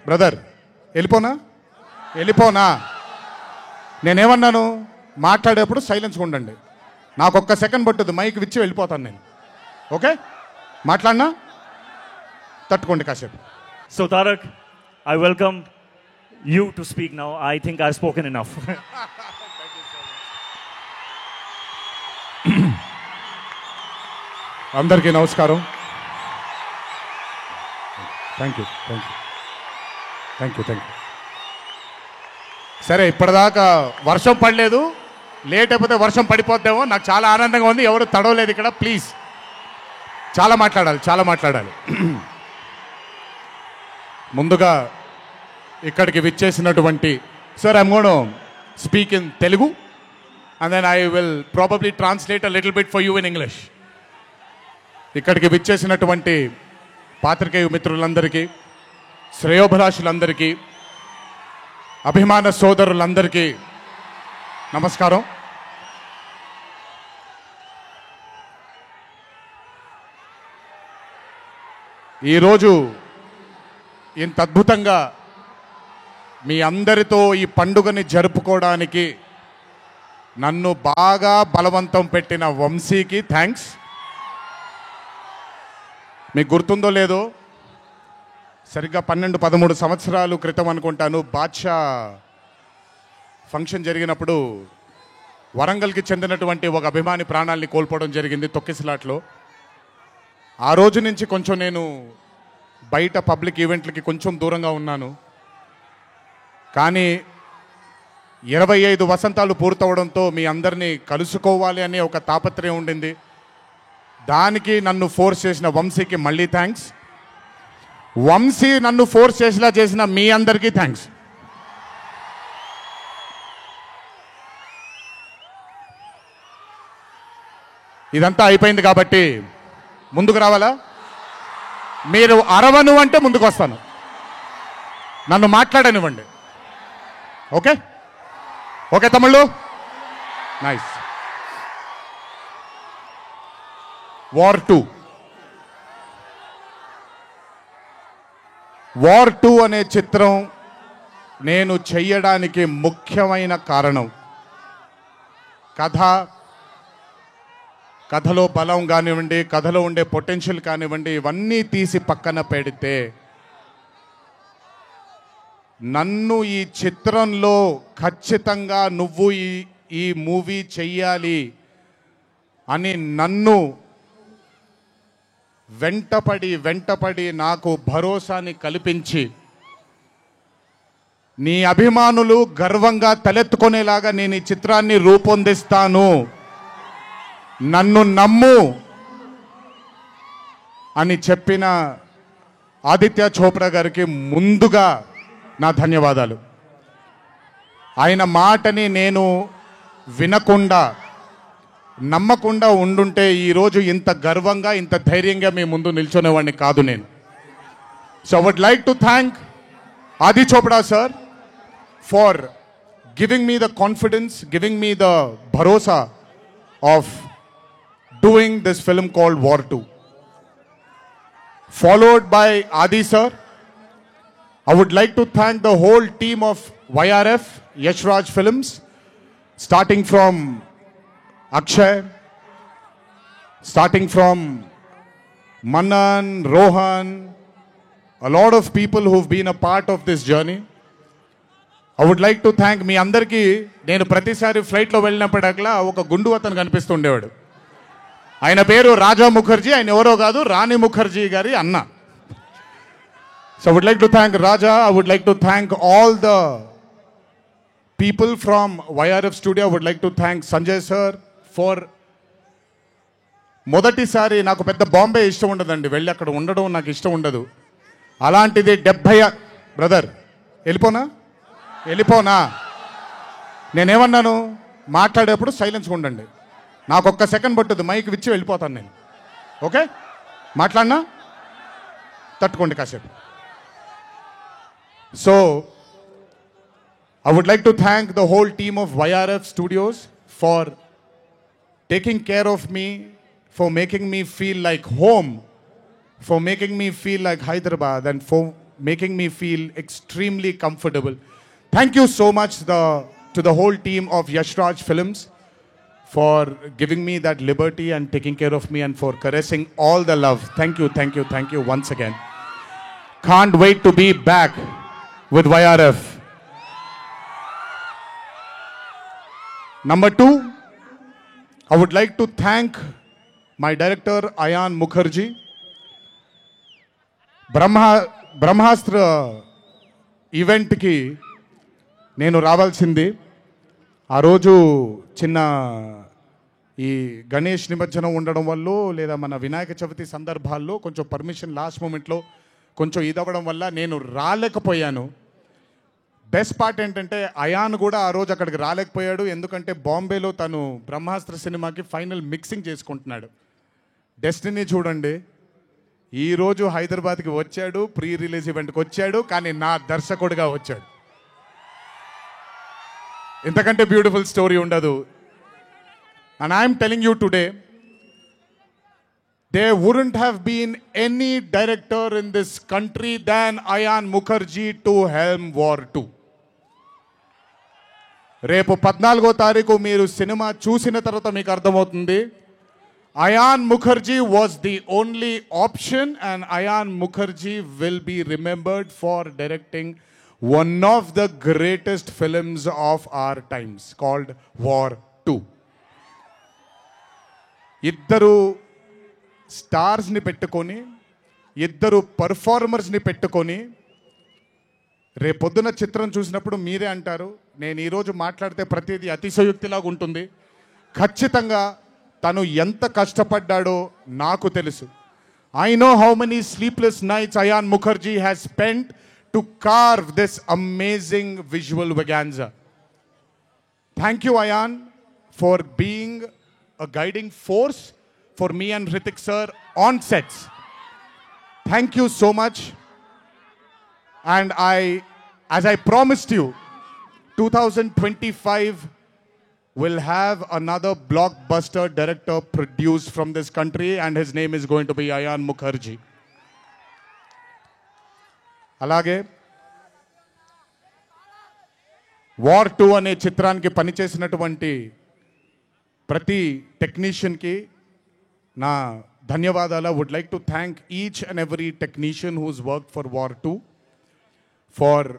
Brother వెళ్ళిపోనా నేనేమన్నాను? మాట్లాడేప్పుడు సైలెన్స్గా ఉండండి. నాకు ఒక్క సెకండ్ పట్టుద్ది, మైక్ విచ్చి వెళ్ళిపోతాను నేను. ఓకే, మాట్లాడినా తట్టుకోండి కాసేపు. So Tarak, I welcome you to speak now. I think I've spoken enough. అందరికీ నమస్కారం. Thank you. సరే, ఇప్పటిదాకా వర్షం పడలేదు, లేట్ అయిపోతే వర్షం పడిపోద్దేమో. నాకు చాలా ఆనందంగా ఉంది. ఎవరు తడవలేదు ఇక్కడ. ప్లీజ్, చాలా మాట్లాడాలి. ముందుగా ఇక్కడికి విచ్చేసినటువంటి sir, I'm gonna speak in Telugu and then I will probably translate a little bit for you in English. ఇక్కడికి విచ్చేసినటువంటి పాత్రికేయ మిత్రులందరికీ, శ్రేయోభిలాషులందరికీ, అభిమాన సోదరులందరికీ నమస్కారం. ఈరోజు ఇంత అద్భుతంగా మీ అందరితో ఈ పండుగని జరుపుకోవడానికి నన్ను బాగా బలవంతం పెట్టిన వంశీకి థ్యాంక్స్. మీకు గుర్తుందో లేదో, సరిగ్గా 12-13 సంవత్సరాలు క్రితం అనుకుంటాను, బాద్షా ఫంక్షన్ జరిగినప్పుడు వరంగల్కి చెందినటువంటి ఒక అభిమాని ప్రాణాల్ని కోల్పోవడం జరిగింది తొక్కిసలాట్లో. ఆ రోజు నుంచి కొంచెం నేను బయట పబ్లిక్ ఈవెంట్లకి కొంచెం దూరంగా ఉన్నాను. కానీ 25 వసంతాలు పూర్తవడంతో మీ అందరినీ కలుసుకోవాలి అనే ఒక తాపత్రయం ఉండింది. దానికి నన్ను ఫోర్స్ చేసిన వంశీకి మళ్ళీ థ్యాంక్స్. వంశీ నన్ను ఫోర్స్ చేసేలా చేసిన మీ అందరికీ థ్యాంక్స్. ఇదంతా అయిపోయింది కాబట్టి ముందుకు రావాలా? మీరు అరవను అంటే ముందుకు వస్తాను, నన్ను మాట్లాడనివ్వండి. ఓకే తమ్ముళ్ళు, నైస్. వార్ 2 అనే చిత్రం నేను చెయ్యడానికి ముఖ్యమైన కారణం కథలో బలం కానివ్వండి, కథలో ఉండే పొటెన్షియల్ కానివ్వండి, ఇవన్నీ తీసి పక్కన పెడితే నన్ను ఈ చిత్రంలో ఖచ్చితంగా నువ్వు ఈ మూవీ చెయ్యాలి అని నన్ను వెంటపడి నాకు భరోసాని కల్పించి, నీ అభిమానులు గర్వంగా తలెత్తుకునేలాగా నేను ఈ చిత్రాన్ని రూపొందిస్తాను, నన్ను నమ్ము అని చెప్పిన ఆదిత్య చోప్రా గారికి ముందుగా నా ధన్యవాదాలు. ఆయన మాటని నేను వినకుండా నమ్మకుండా ఉండుంటే ఈరోజు ఇంత గర్వంగా ఇంత ధైర్యంగా మీ ముందు నిల్చునేవాడిని కాదు నేను. So I would like to thank Adi Chopra sir for giving me the confidence, giving me the భరోసా of doing this film called War 2. Followed by Adi sir, I would like to thank the whole team of YRF, Yash Raj Films, starting from Akshay, starting from Manan, Rohan, a lot of people who've been a part of this journey. I would like to thank మీ అందరికీ. నేను ప్రతిసారి ఫ్లైట్లో వెళ్ళినప్పుడల్లా ఒక గుండు అతను కనిపిస్తుండేవాడు. ఆయన పేరు రాజా ముఖర్జీ, ఆయన ఎవరో కాదు, రాణి ముఖర్జీ గారి అన్న. So I would like to thank Raja. I would like to thank all the people from YRF studio. I would like to thank Sanjay sir for, మొదటిసారి నాకు పెద్ద బాంబే ఇష్టం ఉండదండి, వెళ్ళి అక్కడ ఉండడం నాకు ఇష్టం ఉండదు. అలాంటిది 70 బ్రదర్ వెళ్ళిపోనా నేనేమన్నాను? మాట్లాడేప్పుడు సైలెన్స్గా ఉండండి. నాకు ఒక్క సెకండ్ పట్టుద్ది, మైక్ విచ్చి వెళ్ళిపోతాను నేను. ఓకే, మాట్లాడినా తట్టుకోండి కాసేపు. So I would like to thank the whole team of YRF studios for taking care of me, for making me feel like home, for making me feel like Hyderabad, and for making me feel extremely comfortable. Thank you so much to the whole team of Yashraj Films for giving me that liberty and taking care of me and for caressing all the love. Thank you once again. Can't wait to be back with YRF. Number 2, I would like to thank my director Ayan Mukherjee. బ్రహ్మాస్త్ర ఈవెంట్కి నేను రావాల్సింది. ఆ రోజు చిన్న ఈ గణేష్ నిమజ్జనం ఉండడం వల్ల లేదా మన వినాయక చవితి సందర్భాల్లో కొంచెం పర్మిషన్ లాస్ట్ మూమెంట్లో కొంచెం ఇదవ్వడం వల్ల నేను రాలేకపోయాను. బెస్ట్ పార్ట్ ఏంటంటే అయాన్ కూడా ఆ రోజు అక్కడికి రాలేకపోయాడు. ఎందుకంటే బాంబేలో తను బ్రహ్మాస్త్ర సినిమాకి ఫైనల్ మిక్సింగ్ చేసుకుంటున్నాడు. డెస్టినీ చూడండి, ఈరోజు హైదరాబాద్కి వచ్చాడు, ప్రీ రిలీజ్ ఈవెంట్కి వచ్చాడు, కానీ నా దర్శకుడిగా వచ్చాడు. ఇంతకంటే బ్యూటిఫుల్ స్టోరీ ఉండదు. And I'm telling you today, there wouldn't have been any director in this country than Ayan Mukherjee to helm War 2. రేపు 14వ తారీఖు మీరు సినిమా చూసిన తర్వాత మీకు అర్థమవుతుంది. Ayan Mukherjee was the only option, and Ayan Mukherjee will be remembered for directing one of the greatest films of our times called War 2. ఇద్దరు స్టార్స్ని పెట్టుకొని, ఇద్దరు పర్ఫార్మర్స్ని పెట్టుకొని రేపొద్దున చిత్రం చూసినప్పుడు మీరే అంటారు, నేను ఈరోజు మాట్లాడితే ప్రతిదీ అతిశయోక్తిలాగా ఉంటుంది. ఖచ్చితంగా తను ఎంత కష్టపడ్డాడో నాకు తెలుసు. I know how many sleepless nights Ayan Mukherjee has spent to carve this amazing visual vaganza. Thank you, Ayan, for being a guiding force for me and Hrithik sir on sets. Thank you so much. And as I promised you, 2025 will have another blockbuster director produced from this country, and his name is going to be Ayan Mukherjee. అలాగే War 2 అనే చిత్రానికి పనిచేసినటువంటి ప్రతి టెక్నీషియన్కి నా ధన్యవాదాలు. Would like to thank each and every technician whose work for War 2 for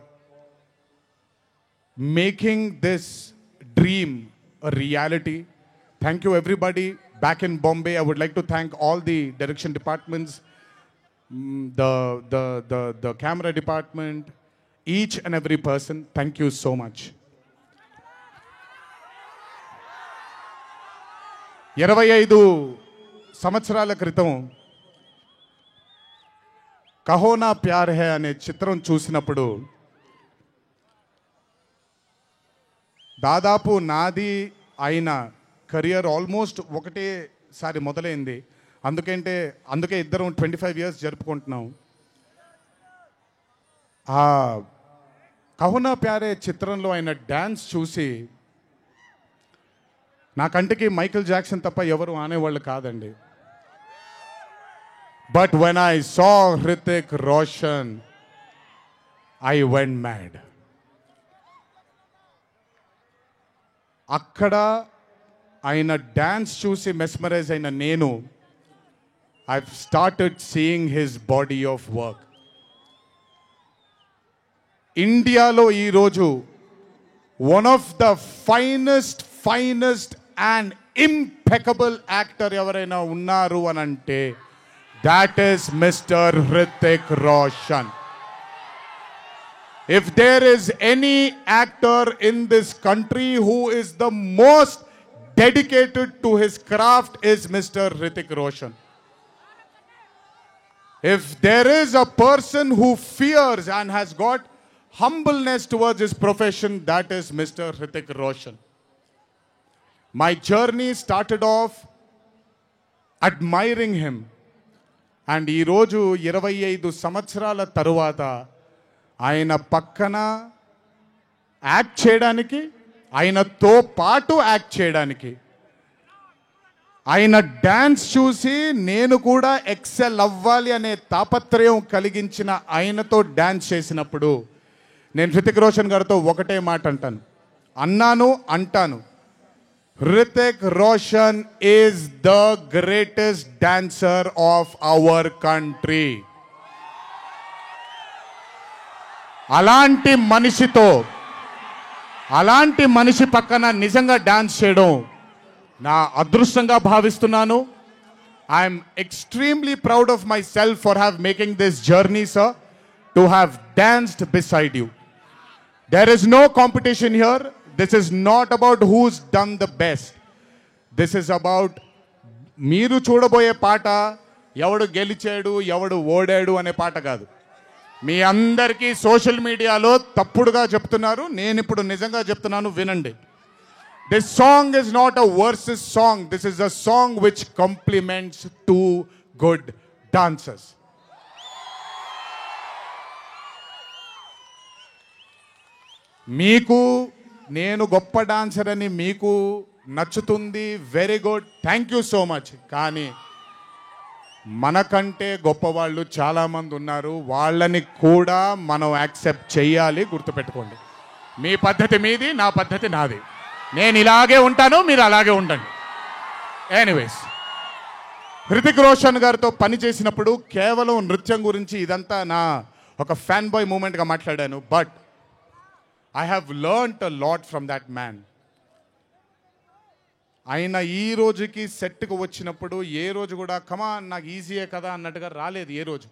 making this dream a reality. Thank you everybody back in Bombay. I would like to thank all the direction departments, the camera department, each and every person. Thank you so much. 25 సంవత్సరాల క్రితం కహో నా ప్యార్ high అనే చిత్రం చూసినప్పుడు దాదాపు నాది అయిన career almost ఒకటేసారి మొదలైంది. అందుకే ఇద్దరం 25 years జరుపుకుంటున్నాం. ఆ కహో ప్యారే చిత్రంలో ఆయన డ్యాన్స్ చూసి నా కంటికి మైకేల్ జాక్సన్ తప్ప ఎవరు ఆనేవాళ్ళు కాదండి. But when I saw Hrithik Roshan I went mad. అక్కడ ఆయన డ్యాన్స్ చూసి మెస్మరైజ్ అయిన నేను I started seeing his body of work. ఇండియాలో ఈరోజు one of the finest and impeccable actor ఎవరైనా ఉన్నారు అని అంటే that is mister Hrithik Roshan. If there is any actor in this country who is the most dedicated to his craft is Mr. Hrithik Roshan. If there is a person who fears and has got humbleness towards his profession, that is Mr. Hrithik Roshan. My journey started off admiring him. And ee roju 25 సంవత్సరాల తరువాత ఆయన పక్కన act చేయడానికి, ఆయనతో పాటు act చేయడానికి ఆయన dance చూసి నేను కూడా ఎక్సెల్ అవ్వాలి అనే తాపత్రయం కలిగించిన ఆయనతో డ్యాన్స్ చేసినప్పుడు నేను హృతిక్ రోషన్ గారితో ఒకటే మాట అంటాను, Hrithik Roshan is the greatest dancer of our country. అలాంటి మనిషి పక్కన నిజంగా డాన్స్ చేయడం నా అదృష్టంగా భావిస్తున్నాను. I'm extremely proud of my self for have making this journey, sir, to have danced beside you. There is no competition here. This is not about who's done the best. This is about మీరు చూడబోయే పాట ఎవడు గెలిచాడు ఎవడు ఓడాడు అనే పాట కాదు. మీ అందరికీ సోషల్ మీడియాలో తప్పుడుగా చెప్తున్నారు, నేను ఇప్పుడు నిజంగా చెప్తున్నాను, వినండి. This song is not a versus song. This is a song which complements two good dancers. మీకు నేను గొప్ప డాన్సర్ అని మీకు నచ్చుతుంది, very good, thank you so much. కానీ మనకంటే గొప్పవాళ్ళు చాలామంది ఉన్నారు, వాళ్ళని కూడా మనం యాక్సెప్ట్ చేయాలి. గుర్తుపెట్టుకోండి, మీ పద్ధతి మీది, నా పద్ధతి నాది. నేను ఇలాగే ఉంటాను, మీరు అలాగే ఉండండి. ఎనీవేస్, హృతిక్ రోషన్ గారితో పని చేసినప్పుడు కేవలం నృత్యం గురించి ఇదంతా నా ఒక ఫ్యాన్ బాయ్ మూమెంట్గా మాట్లాడాను. But I have learned a lot from that man. ఆయన ఈ రోజుకి సెట్కి వచ్చినప్పుడు ఏ రోజు కూడా కమాన్ నాకు ఈజీయే కదా అన్నట్టుగా రాలేదు ఏ రోజు.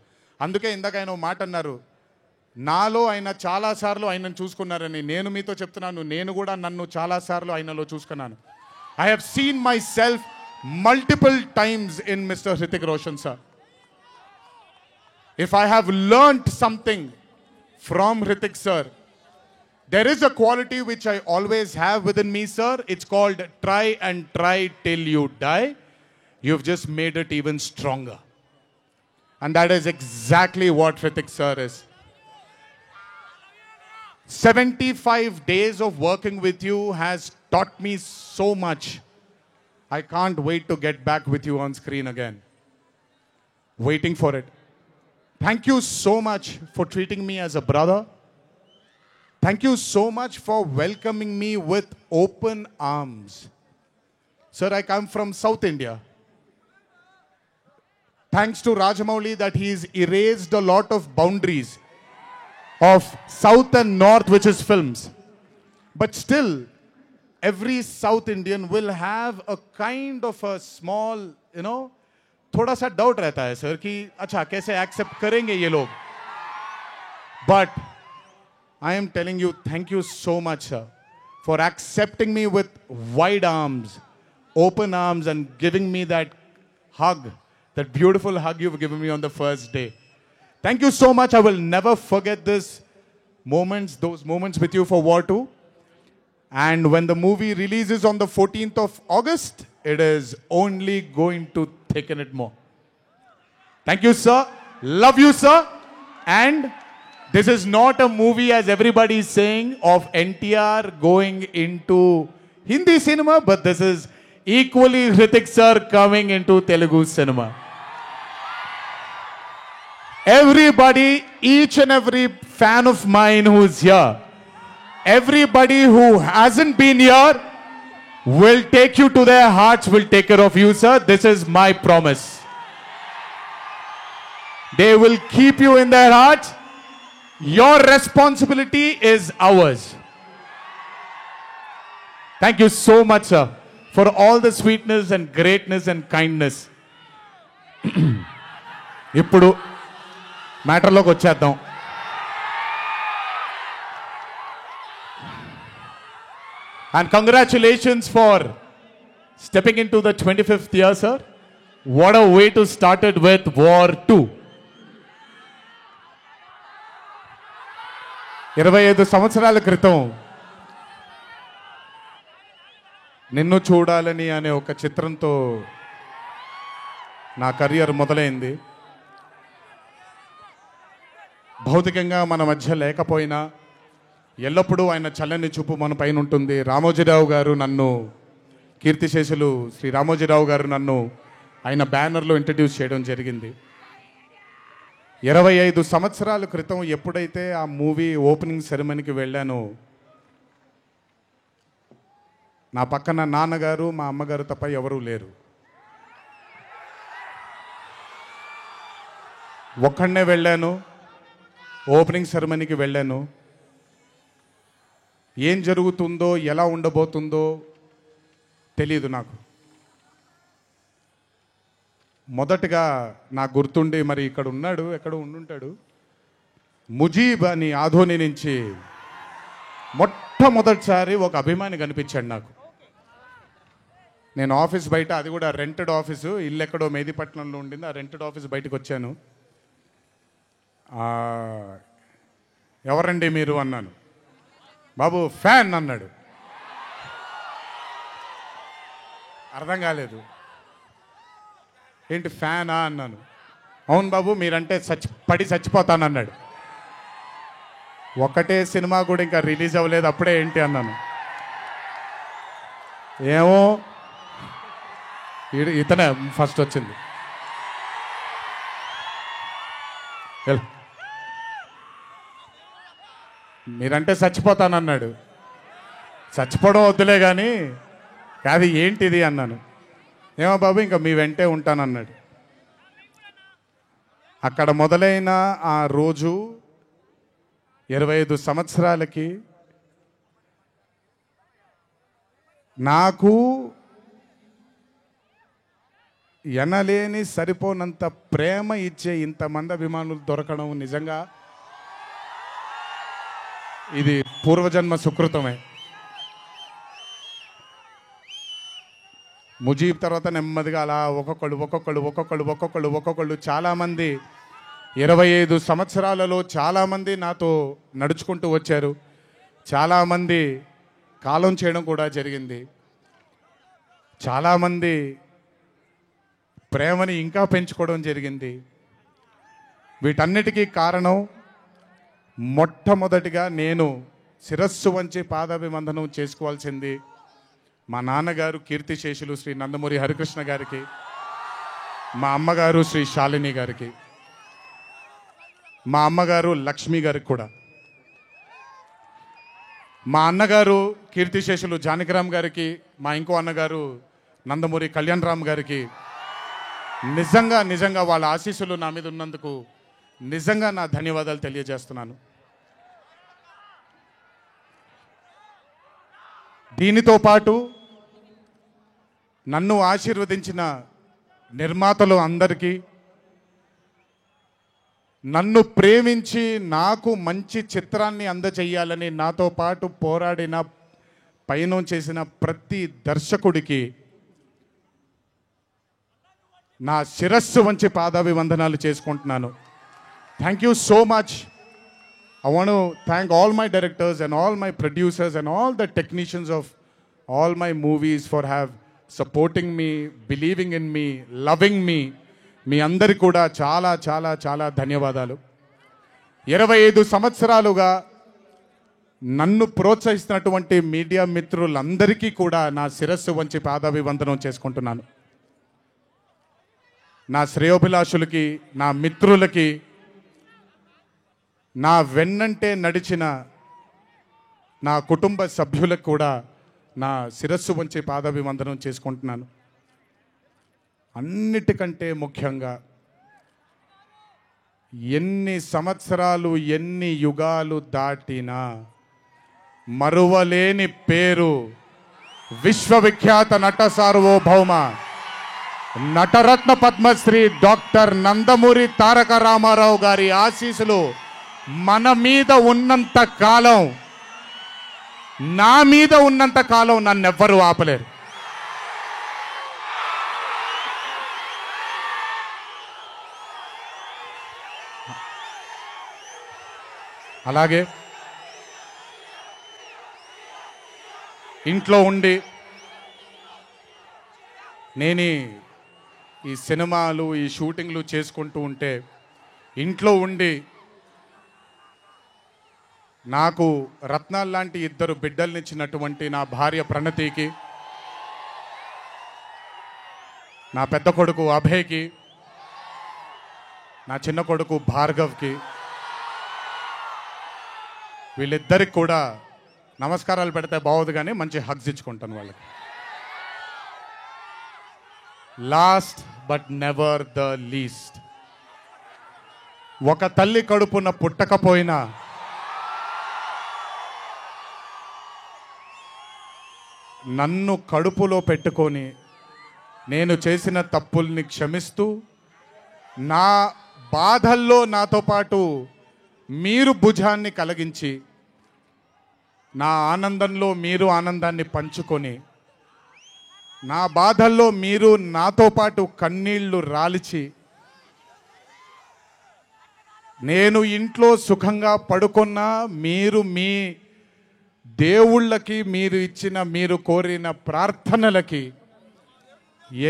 అందుకే ఇందాక ఆయన మాట అన్నారు, నాలో ఆయన చాలాసార్లు ఆయనను చూసుకున్నారని. నేను మీతో చెప్తున్నాను, నేను కూడా నన్ను చాలాసార్లు ఆయనలో చూసుకున్నాను. I have seen myself multiple times in Mr. Hrithik Roshan, sir. If I have learned something from Hrithik sir, there is a quality which I always have within me, sir. It's called try and try till you die. You've just made it even stronger. And that is exactly what Hrithik sir is. 75 days of working with you has taught me so much. I can't wait to get back with you on screen again. Waiting for it. Thank you so much for treating me as a brother. Thank you so much for welcoming me with open arms. Sir, I come from South India. Thanks to Rajamouli that he's erased a lot of boundaries of South and North, which is films. But still, every South Indian will have a kind of a small, थोड़ा सा doubt रहता है sir कि अच्छा कैसे accept करेंगे ये लोग. But I am telling you, thank you so much, sir, for accepting me with wide arms, open arms, and giving me that hug, that beautiful hug you've given me on the first day. Thank you so much. I will never forget those moments with you for War 2. And when the movie releases on the 14th of August, it is only going to thicken it more. Thank you, sir. Love you, sir. And this is not a movie, as everybody is saying, of NTR going into Hindi cinema, but this is equally Hrithik sir coming into Telugu cinema. Everybody, each and every fan of mine who's here, everybody who hasn't been here will take you to their hearts, will take care of you, sir. This is my promise. They will keep you in their hearts. Your responsibility is ours. Thank you so much, sir, for all the sweetness and greatness and kindness. ఇప్పుడు మ్యాటర్లోకి వచ్చేద్దాం. And congratulations for stepping into the 25th year, sir. What a way to start it with War 2. 25 సంవత్సరాల క్రితం నిన్ను చూడాలని అనే ఒక చిత్రంతో నా కెరియర్ మొదలైంది. భౌతికంగా మన మధ్య లేకపోయినా ఎల్లప్పుడూ ఆయన చల్లని చూపు మన పైన ఉంటుంది. రామోజీరావు గారు నన్ను కీర్తిశేషులు శ్రీ రామోజీరావు గారు నన్ను ఆయన బ్యానర్లో ఇంట్రడ్యూస్ చేయడం జరిగింది. 25 సంవత్సరాల క్రితం ఎప్పుడైతే ఆ మూవీ ఓపెనింగ్ సెరమనీకి వెళ్ళానో నా పక్కన నాన్నగారు మా అమ్మగారు తప్ప ఎవరూ లేరు. ఒక్కడనే వెళ్ళాను, ఓపెనింగ్ సెరమనీకి వెళ్ళాను. ఏం జరుగుతుందో ఎలా ఉండబోతుందో తెలీదు నాకు. మొదటగా నాకు గుర్తుండి, మరి ఇక్కడ ఉన్నాడు, ఎక్కడ ఉండుంటాడు, ముజీబ్ అని ఆధోని నుంచి మొట్టమొదటిసారి ఒక అభిమాని కనిపించాడు నాకు. నేను ఆఫీస్ బయట, అది కూడా రెంటెడ్ ఆఫీసు, ఇల్లు ఎక్కడో మేదీపట్నంలో ఉండింది, ఆ రెంటెడ్ ఆఫీస్ బయటకు వచ్చాను. ఎవరండి మీరు అన్నాను. బాబు ఫ్యాన్ అన్నాడు. అర్థం కాలేదు. ఏంటి ఫ్యానా అన్నాను. అవును బాబు, మీరంటే పడి చచ్చిపోతానన్నాడు. ఒకటే సినిమా కూడా ఇంకా రిలీజ్ అవ్వలేదు, అప్పుడే ఏంటి అన్నాను. ఏమో ఇతనే ఫస్ట్ వచ్చింది. మీరంటే చచ్చిపోతానన్నాడు. చచ్చిపోవడం వద్దులే కానీ కాదు ఏంటిది అన్నాను. ఏమో బాబు ఇంకా మీ వెంటే ఉంటానన్నాడు. అక్కడ మొదలైన ఆ రోజు 25 సంవత్సరాలకి నాకు ఎనలేని సరిపోనంత ప్రేమ ఇచ్చే ఇంతమంది అభిమానులు దొరకడం నిజంగా ఇది పూర్వజన్మ సుకృతమే. ముజీబ్ తర్వాత నెమ్మదిగా అలా ఒక్కొక్కళ్ళు చాలామంది 25 సంవత్సరాలలో చాలామంది నాతో నడుచుకుంటూ వచ్చారు. చాలామంది కాలం చేయడం కూడా జరిగింది. చాలామంది ప్రేమని ఇంకా పెంచుకోవడం జరిగింది. వీటన్నిటికీ కారణం మొట్టమొదటిగా నేను శిరస్సు వంచి పాదాభివందనం చేసుకోవాల్సింది మా నాన్నగారు కీర్తిశేషులు శ్రీ నందమూరి హరికృష్ణ గారికి, మా అమ్మగారు శ్రీ శాలిని గారికి, మా అమ్మగారు లక్ష్మి గారికి కూడా, మా అన్నగారు కీర్తిశేషులు జానకిరామ్ గారికి, మా ఇంకో అన్నగారు నందమూరి కళ్యాణ్ రామ్ గారికి నిజంగా వాళ్ళ ఆశీస్సులు నా మీద ఉన్నందుకు నిజంగా నా ధన్యవాదాలు తెలియజేస్తున్నాను. దీనితో పాటు నన్ను ఆశీర్వదించిన నిర్మాతలు అందరికీ, నన్ను ప్రేమించి నాకు మంచి చిత్రాన్ని అందజేయాలని నాతో పాటు పోరాడిన పయనం చేసిన ప్రతి దర్శకుడికి నా శిరస్సు వంచి పాదాభివందనాలు చేసుకుంటున్నాను. Thank you so much. I want to thank all my directors and all my producers and all the technicians of all my movies for supporting me, believing in me, loving me. మీ అందరికీ కూడా చాలా చాలా చాలా ధన్యవాదాలు. 25 సంవత్సరాలుగా నన్ను ప్రోత్సహిస్తున్నటువంటి media మిత్రులందరికీ కూడా నా శిరస్సు వంచి పాదాభివందనం చేసుకుంటున్నాను. నా శ్రేయోభిలాషులకి, నా మిత్రులకి, నా వెన్నంటే నడిచిన నా కుటుంబ సభ్యులకు కూడా నా శిరస్సు వంచి పాదాభివందనం చేసుకుంటున్నాను. అన్నిటికంటే ముఖ్యంగా ఎన్ని సంవత్సరాలు ఎన్ని యుగాలు దాటినా మరువలేని పేరు విశ్వవిఖ్యాత నట సార్వభౌమ నటరత్న పద్మశ్రీ డాక్టర్ నందమూరి తారక రామారావు గారి ఆశీస్సులు మన మీద ఉన్నంత కాలం, నా మీద ఉన్నంత కాలం నన్నెవ్వరూ ఆపలేరు. అలాగే ఇంట్లో ఉండి నేను ఈ సినిమాలు ఈ షూటింగ్లు చేసుకుంటూ ఉంటే ఇంట్లో ఉండి నాకు రత్నాలు లాంటి 2 బిడ్డల్నిచ్చినటువంటి నా భార్య ప్రణతికి, నా పెద్ద కొడుకు అభయ్కి, నా చిన్న కొడుకు భార్గవ్కి, వీళ్ళిద్దరికి కూడా నమస్కారాలు పెడితే బాగోదు కానీ మంచి హగ్స్ ఇచ్చుకుంటాను వాళ్ళకి. Last but never the least, ఒక తల్లి కడుపున పుట్టకపోయినా నన్ను కడుపులో పెట్టుకొని నేను చేసిన తప్పుల్ని క్షమిస్తూ నా బాధల్లో నాతో పాటు మీరు భుజాన్ని కలిగించి నా ఆనందంలో మీరు ఆనందాన్ని పంచుకొని నా బాధల్లో మీరు నాతో పాటు కన్నీళ్లు రాల్చి నేను ఇంట్లో సుఖంగా పడుకున్నా మీరు మీ దేవుళ్ళకి మీరు ఇచ్చిన మీరు కోరిన ప్రార్థనలకి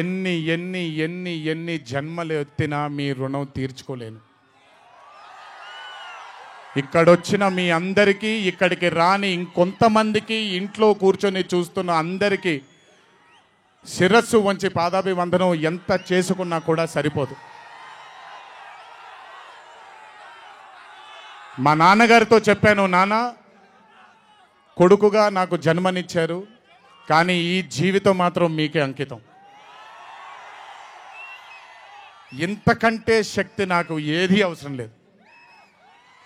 ఎన్ని ఎన్ని ఎన్ని ఎన్ని జన్మలు ఎత్తినా మీ రుణం తీర్చుకోలేను. ఇక్కడొచ్చిన మీ అందరికీ, ఇక్కడికి రాని ఇంకొంతమందికి, ఇంట్లో కూర్చొని చూస్తున్న అందరికీ శిరస్సు వంచి పాదాభివందనం ఎంత చేసుకున్నా కూడా సరిపోదు. మా నాన్నగారితో చెప్పాను, నాన్న కొడుకుగా నాకు జన్మనిచ్చారు, కానీ ఈ జీవితం మాత్రం మీకే అంకితం. ఇంతకంటే శక్తి నాకు ఏది అవసరం లేదు.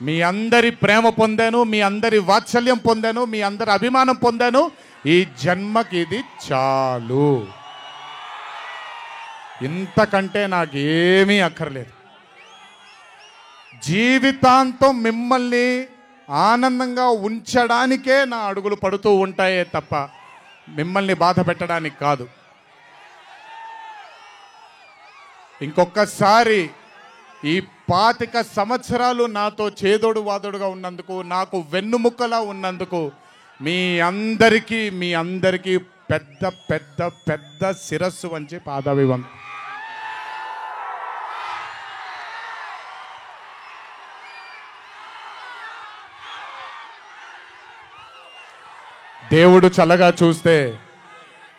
మీ అందరి ప్రేమ పొందాను, మీ అందరి వాత్సల్యం పొందాను, మీ అందరి అభిమానం పొందాను. ఈ జన్మకి ఇది చాలు. ఇంతకంటే నాకేమీ అక్కర్లేదు. జీవితాంతం మిమ్మల్ని ఆనందంగా ఉంచడానికే నా అడుగులు పడుతూ ఉంటాయే తప్ప మిమ్మల్ని బాధ పెట్టడానికి కాదు. ఇంకొకసారి ఈ 25 సంవత్సరాలు నాతో చేదోడు వాదోడుగా ఉన్నందుకు, నాకు వెన్నుముక్కలా ఉన్నందుకు మీ అందరికీ పెద్ద పెద్ద పెద్ద శిరస్సు వంచి పాదాభివందనం. దేవుడు చల్లగా చూస్తే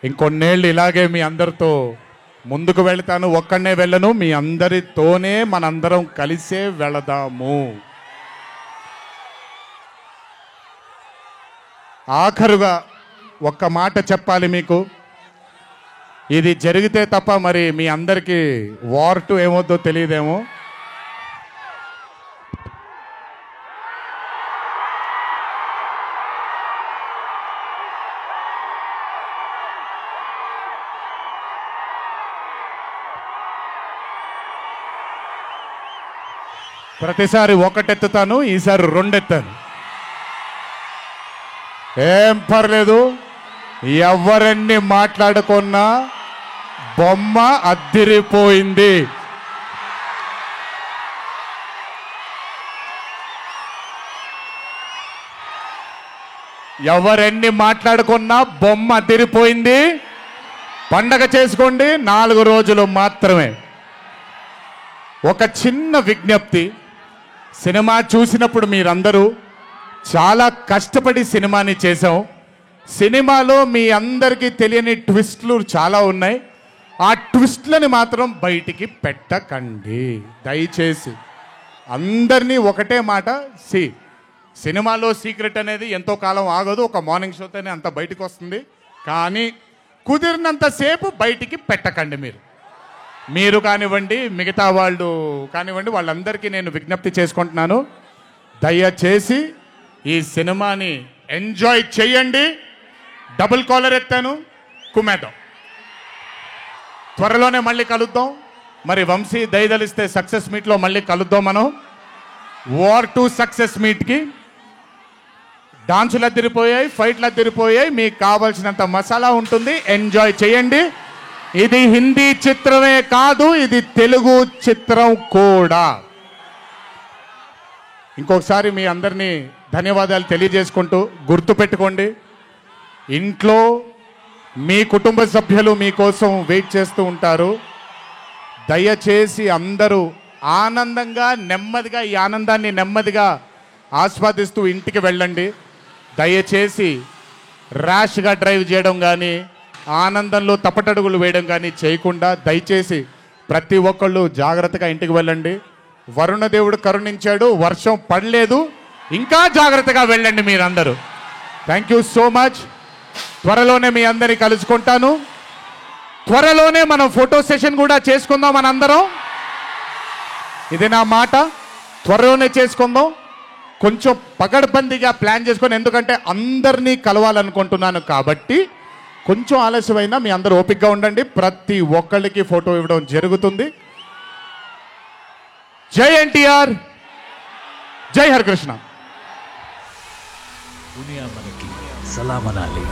ఇంకొన్నేళ్ళు ఇలాగే మీ అందరితో ముందుకు వెళ్తాను. ఒక్కడనే వెళ్ళను, మీ అందరితోనే మనందరం కలిసే వెళదాము. ఆఖరుగా ఒక్క మాట చెప్పాలి మీకు. ఇది జరిగితే తప్ప మరి మీ అందరికీ వార్ 2 ఏమవుద్దో తెలియదేమో. ప్రతిసారి ఒకటెత్తుతాను, ఈసారి 2 ఎత్తాను. ఏం పర్లేదు, ఎవరన్ని మాట్లాడుకున్నా బొమ్మ అద్దిరిపోయింది. ఎవరెన్ని మాట్లాడుకున్నా బొమ్మ అద్దిరిపోయింది. పండగ చేసుకోండి, 4 రోజులు మాత్రమే. ఒక చిన్న విజ్ఞప్తి, సినిమా చూసినప్పుడు మీరందరూ చాలా కష్టపడి సినిమాని చేశాం. సినిమాలో మీ అందరికీ తెలియని ట్విస్ట్లు చాలా ఉన్నాయి. ఆ ట్విస్ట్లని మాత్రం బయటికి పెట్టకండి దయచేసి. అందరినీ ఒకటే మాట, సినిమాలో సీక్రెట్ అనేది ఎంతో కాలం ఆగదు, ఒక మార్నింగ్ షోతోనే అంత బయటికి వస్తుంది. కానీ కుదిరినంతసేపు బయటికి పెట్టకండి. మీరు కానివ్వండి, మిగతా వాళ్ళు కానివ్వండి, వాళ్ళందరికీ నేను విజ్ఞప్తి చేసుకుంటున్నాను, దయచేసి ఈ సినిమాని ఎంజాయ్ చేయండి. డబుల్ కాలర్ ఎత్తాను, కుమ్మేద్దాం. త్వరలోనే మళ్ళీ కలుద్దాం. మరి వంశీ దయదలిస్తే సక్సెస్ మీట్లో మళ్ళీ కలుద్దాం. మనం వార్ 2 సక్సెస్ మీట్కి డాన్సులు అద్దరిపోయాయి, ఫైట్లు అద్దరిపోయాయి. మీకు కావాల్సినంత మసాలా ఉంటుంది, ఎంజాయ్ చేయండి. ఇది హిందీ చిత్రమే కాదు, ఇది తెలుగు చిత్రం కూడా. ఇంకొకసారి మీ అందరినీ ధన్యవాదాలు తెలియజేసుకుంటూ, గుర్తుపెట్టుకోండి, ఇంట్లో మీ కుటుంబ సభ్యులు మీకోసం వెయిట్ చేస్తూ ఉంటారు. దయచేసి అందరూ ఆనందంగా నెమ్మదిగా ఈ ఆనందాన్ని నెమ్మదిగా ఆస్వాదిస్తూ ఇంటికి వెళ్ళండి. దయచేసి ర్యాష్గా డ్రైవ్ చేయడం కానీ, ఆనందంలో తప్పటడుగులు వేయడం కానీ చేయకుండా దయచేసి ప్రతి ఒక్కళ్ళు జాగ్రత్తగా ఇంటికి వెళ్ళండి. వరుణదేవుడు కరుణించాడు, వర్షం పడలేదు, ఇంకా జాగ్రత్తగా వెళ్ళండి మీరందరూ. Thank you so much. త్వరలోనే మీ అందరినీ కలుసుకుంటాను. త్వరలోనే మనం ఫోటో సెషన్ కూడా చేసుకుందాం మనందరం. ఇది నా మాట, త్వరలోనే చేసుకుందాం. కొంచెం పగడ్బందీగా ప్లాన్ చేసుకొని, ఎందుకంటే అందరినీ కలవాలనుకుంటున్నాను కాబట్టి కొంచెం ఆలస్యమైనా మీ అందరూ ఓపికగా ఉండండి. ప్రతి ఒక్కళ్ళకి ఫోటో ఇవ్వడం జరుగుతుంది. జై ఎన్టీఆర్, జై హరికృష్ణ. దునియా మనకి సలాం అనాలి.